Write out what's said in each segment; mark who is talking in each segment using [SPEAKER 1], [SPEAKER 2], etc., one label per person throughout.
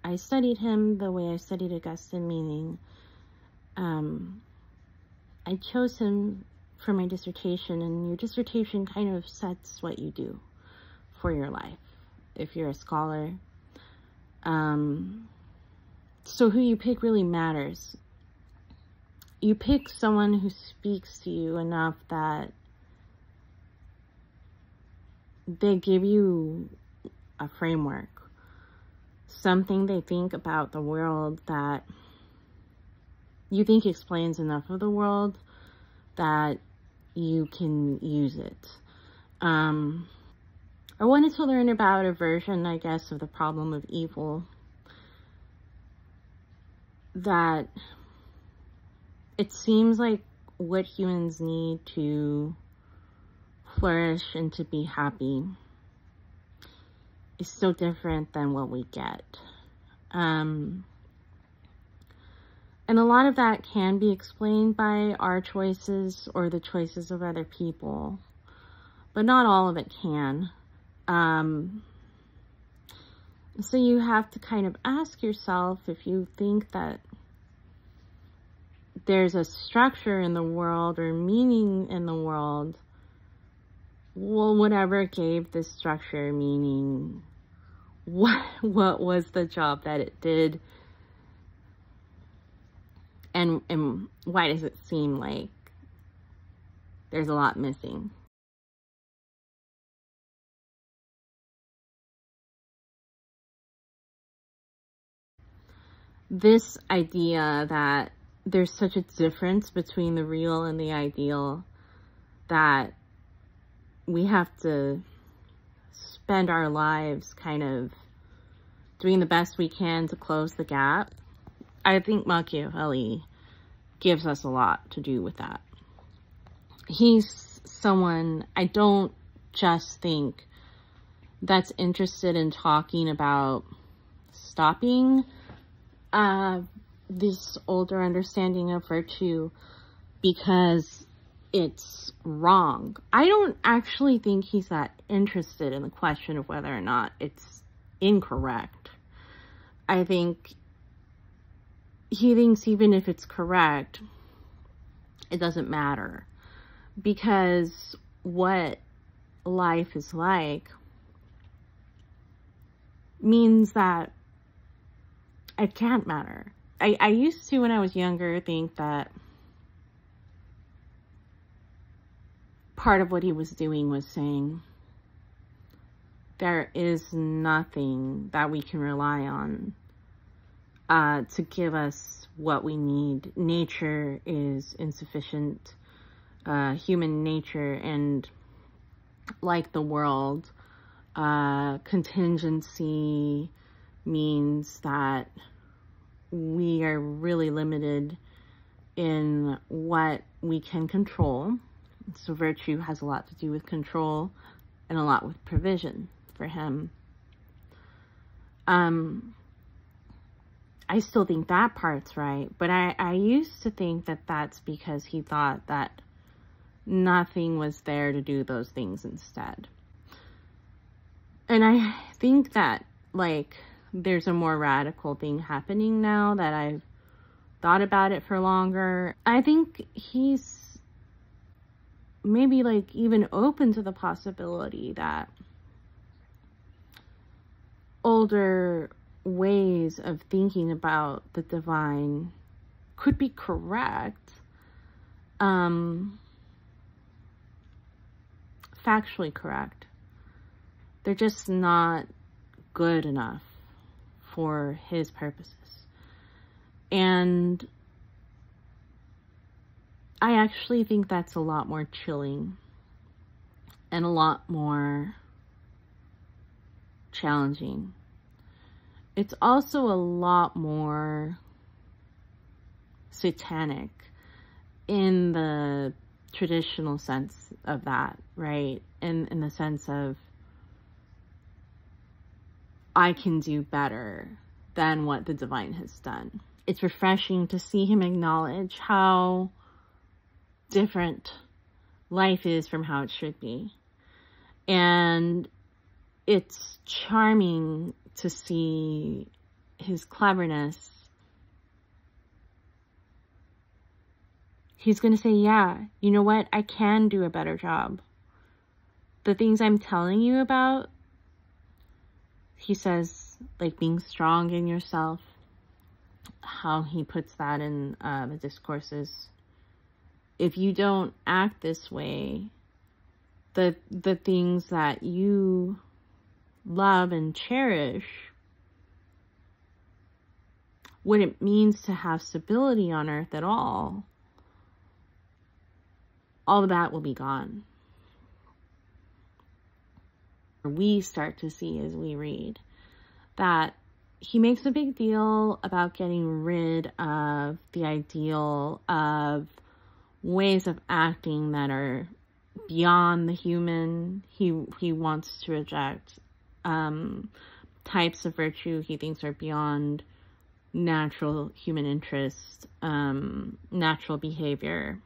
[SPEAKER 1] I studied him the way I studied Augustine, meaning I chose him for my dissertation, and your dissertation kind of sets what you do for your life if you're a scholar. So who you pick really matters. You pick someone who speaks to you enough that they give you a framework, something they think about the world that you think explains enough of the world that you can use it. I wanted to learn about a version, I guess, of the problem of evil that it seems like what humans need to flourish and to be happy is so different than what we get. And a lot of that can be explained by our choices or the choices of other people, but not all of it can. So you have to kind of ask yourself, if you think that there's a structure in the world or meaning in the world, well, whatever gave this structure meaning, what was the job that it did? And why does it seem like there's a lot missing? This idea that there's such a difference between the real and the ideal that we have to spend our lives kind of doing the best we can to close the gap. I think Machiavelli gives us a lot to do with that. He's someone I don't just think that's interested in talking about stopping this older understanding of virtue because it's wrong. I don't actually think he's that interested in the question of whether or not it's incorrect. I think he thinks even if it's correct, it doesn't matter, because what life is like means that it can't matter. I used to, when I was younger, think that part of what he was doing was saying there is nothing that we can rely on to give us what we need. Nature is insufficient. Human nature, and like the world, contingency means that we are really limited in what we can control. So virtue has a lot to do with control and a lot with provision for him. I still think that part's right, but I used to think that that's because he thought that nothing was there to do those things instead. And I think that, like, there's a more radical thing happening now that I've thought about it for longer. I think he's maybe, like, even open to the possibility that older ways of thinking about the divine could be correct, factually correct. They're just not good enough for his purposes. And I actually think that's a lot more chilling and a lot more challenging. It's also a lot more satanic in the traditional sense of that, right? In the sense of, I can do better than what the divine has done. It's refreshing to see him acknowledge how different life is from how it should be. And it's charming to see his cleverness, he's going to say, yeah, you know what? I can do a better job. The things I'm telling you about, he says, like being strong in yourself, how he puts that in the discourses. If you don't act this way, the things that you love and cherish, what it means to have stability on earth at all of that will be gone. We start to see as we read that he makes a big deal about getting rid of the ideal of ways of acting that are beyond the human. He wants to reject types of virtue he thinks are beyond natural human interest, natural behavior.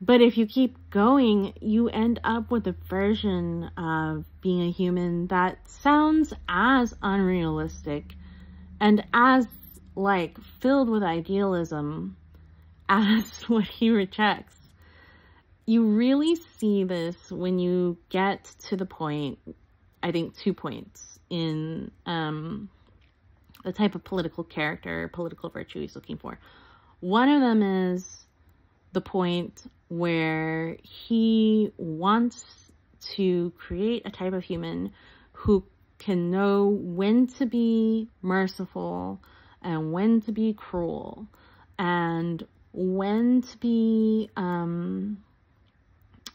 [SPEAKER 1] But if you keep going, you end up with a version of being a human that sounds as unrealistic and as, like, filled with idealism as what he rejects. You really see this when you get to the point, I think 2 points, in the type of political character, political virtue he's looking for. One of them is the point where he wants to create a type of human who can know when to be merciful and when to be cruel and when to be,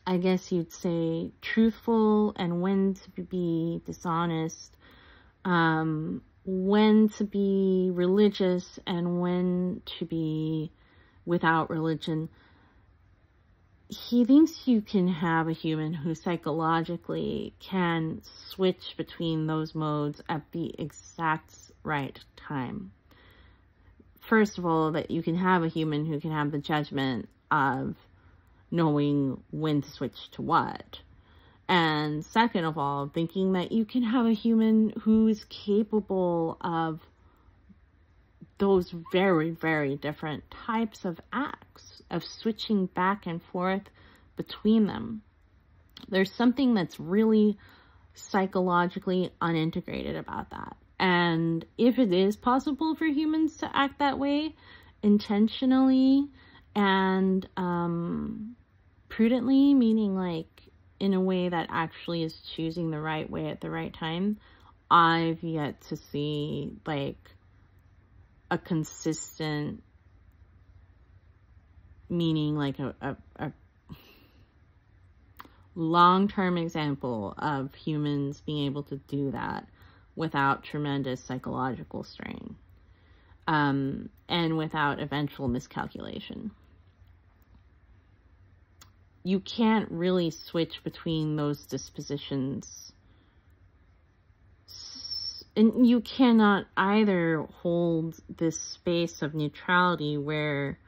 [SPEAKER 1] I guess you'd say, truthful and when to be dishonest, when to be religious and when to be without religion. He thinks you can have a human who psychologically can switch between those modes at the exact right time. First of all, that you can have a human who can have the judgment of knowing when to switch to what. And second of all, thinking that you can have a human who is capable of those very, very different types of acts, of switching back and forth between them. There's something that's really psychologically unintegrated about that. And if it is possible for humans to act that way intentionally and prudently, meaning like in a way that actually is choosing the right way at the right time, I've yet to see like a consistent, meaning like a long-term example of humans being able to do that without tremendous psychological strain, and without eventual miscalculation. You can't really switch between those dispositions, and you cannot either hold this space of neutrality where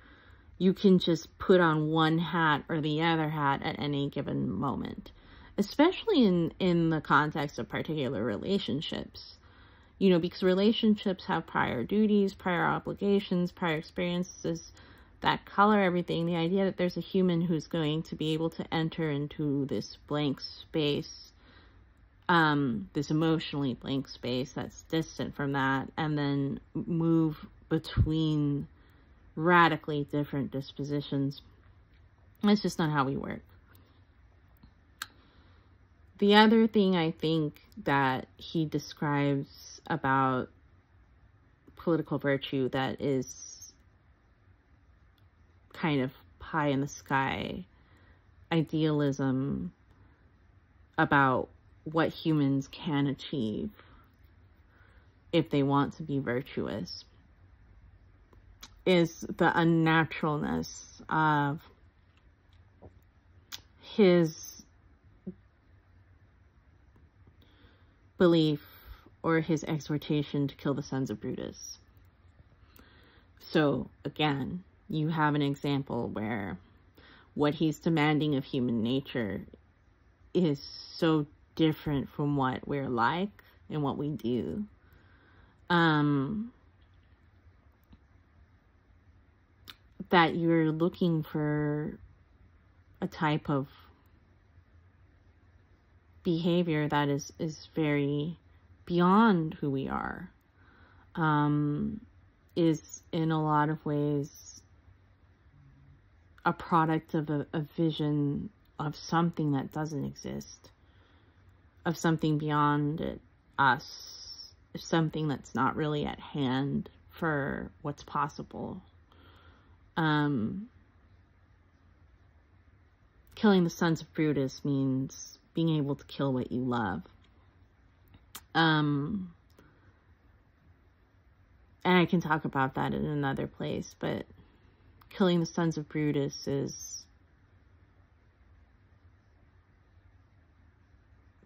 [SPEAKER 1] you can just put on one hat or the other hat at any given moment, especially in the context of particular relationships. You know, because relationships have prior duties, prior obligations, prior experiences that color everything. The idea that there's a human who's going to be able to enter into this blank space, this emotionally blank space that's distant from that, and then move between radically different dispositions. That's just not how we work. The other thing I think that he describes about political virtue that is kind of pie in the sky idealism about what humans can achieve if they want to be virtuous is the unnaturalness of his belief or his exhortation to kill the sons of Brutus. So again, you have an example where what he's demanding of human nature is so different from what we're like and what we do, that you're looking for a type of behavior that is very beyond who we are, is in a lot of ways a product of a vision of something that doesn't exist, of something beyond us, something that's not really at hand for what's possible. Killing the sons of Brutus means being able to kill what you love. And I can talk about that in another place, but killing the sons of Brutus is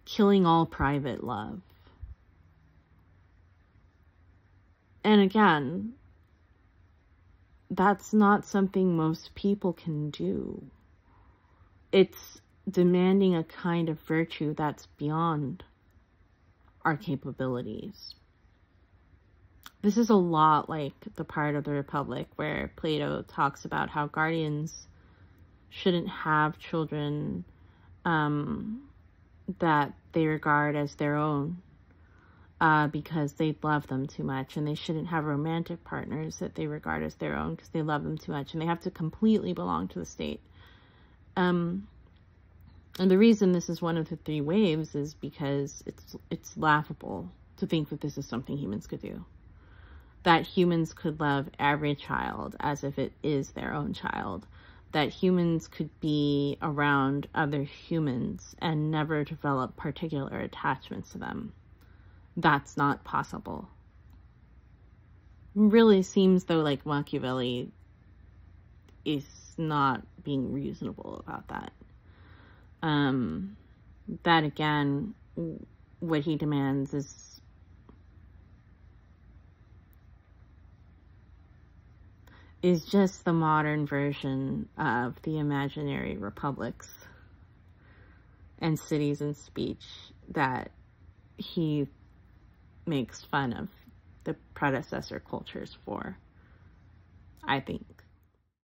[SPEAKER 1] killing all private love. And again, that's not something most people can do. It's demanding a kind of virtue that's beyond our capabilities. This is a lot like the part of the Republic where Plato talks about how guardians shouldn't have children that they regard as their own because they love them too much, and they shouldn't have romantic partners that they regard as their own because they love them too much, and they have to completely belong to the state. And the reason this is one of the three waves is because it's laughable to think that this is something humans could do. That humans could love every child as if it is their own child. That humans could be around other humans and never develop particular attachments to them. That's not possible. It really seems though like Machiavelli is not being reasonable about that. That again, what he demands is just the modern version of the imaginary republics and cities and speech that he makes fun of the predecessor cultures for, I think.